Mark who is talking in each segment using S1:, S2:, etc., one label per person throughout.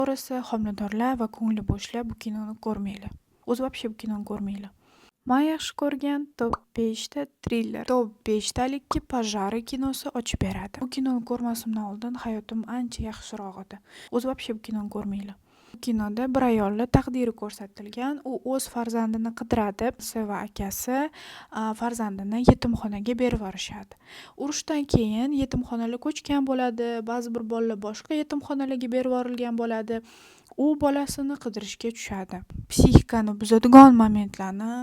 S1: To'g'risi, homiladorlar va ko'ngli bo'shlar bu kinoni ko'rmanglar. O'zi вообще bu kinoni ko'rmanglar. Men yaxshi ko'rgan top 5 ta triller. Top 5 talikki Pojari kinosi ochib beradi. Bu kinoni ko'rmasimdan oldin hayotim ancha yaxshiroq edi. O'zi вообще bu kinoni ko'rmanglar. Bu kinoda bir ayolning taqdiri ko'rsatilgan. U o'z farzandini qidiradi. Onasi va akasi farzandini yetimxonaga berib yuborishadi. Urushdan keyin yetimxonalar ko'chgan bo'ladi. Ba'zi bir bolalar boshqa yetimxonalarga berib yuborilgan bo'ladi. U bolasini qidirishga tushadi. Psixikani buzadigan momentlarni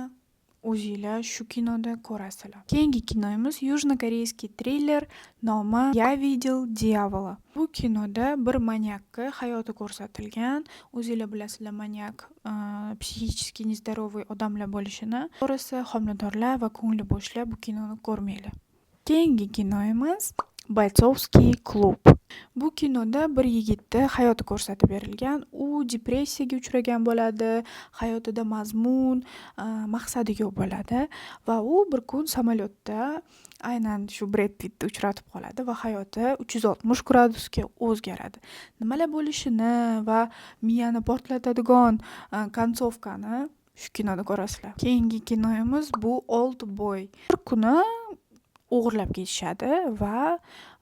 S1: o'zinglar shu kinoda ko'rasizlar. Keyingi kinomiz yujnokoreyskiy triller nomi "Я видел дьявола". Bu kinoda bir manyakka hayoti ko'rsatilgan. O'zinglar bilasizlar, manyak psixически нездоровый odamlar bo'lishini. To'g'risi, homiladorlar va ko'ngli bo'shlar bu kinoni ko'rmanglar. Keyingi kinomiz "Бойцовский клуб". Bu kinoda bir yigitning hayoti ko'rsatib berilgan. U depressiyaga uchragan bo'ladi, hayotida mazmun, maqsadi yo'q bo'ladi va u bir kun samolyotda aynan shu Brad Pittni uchratib qoladi va hayoti 360 gradusga o'zgaradi. Nimalar bo'lishini va miyani portlatadigan konsovkani shu kinoda ko'rasizlar. Keyingi kinomiz bu Old Boy. Bir kuni o'g'irlab ketishadi va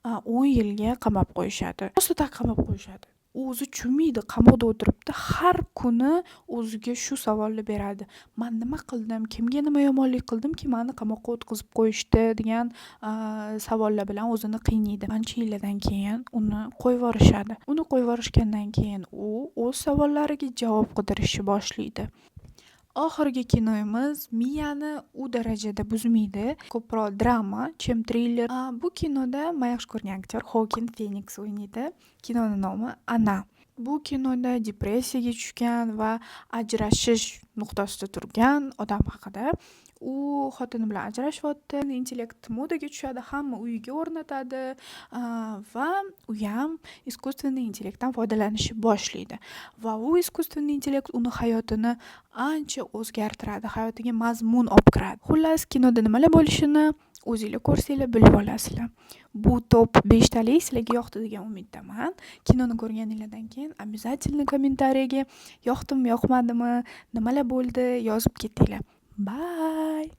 S1: 10 yilga qamab qo'yishadi. Rostida qamab qo'yishadi. U o'zi tushunmaydi, qamoqda o'tiribdi. Har kuni o'ziga shu savolni beradi. Men nima qildim? Kimga nima yomonlik qildimki meni qamoqqa o'tkazib qo'yishdi degan savollar bilan o'zini qiynaydi. Ancha yillardan keyin uni qo'yib yuborishadi. Uni qo'yib yuborishgandan keyin u o'z savollariga javob qidirishni boshlaydi. Oxirgi kinomiz miyani u darajada buzmaydi. Ko'proq drama, chem triller. Bu kinoda men yaxshi ko'rgan aktyor Xokin Phoenix o'ynaydi. Kinoning nomi "Ana". Bu kinoda depressiyaga tushgan va ajrashish nuqtasida turgan odam haqida. U xotini bilan ajrashyapti. Intellekt modaga tushadi, hamma uyiga o'rnatadi va u ham искусственный intellektdan foydalanishni boshlaydi. Va u искусственный intellekt uni hayotini ancha o'zgartiradi, hayotiga mazmun olib kiradi. Xullas, kinoda nimalar bo'lishini o'zinglar ko'rsanglar bilib olasizlar. Bu top 5 talik sizlarga yoqdi degan umiddaman. Kinoni ko'rganinglardan keyin обязательно kommentariyaga yoqdimi, yoqmadimi, nimalar bo'ldi yozib ketinglar. Bye.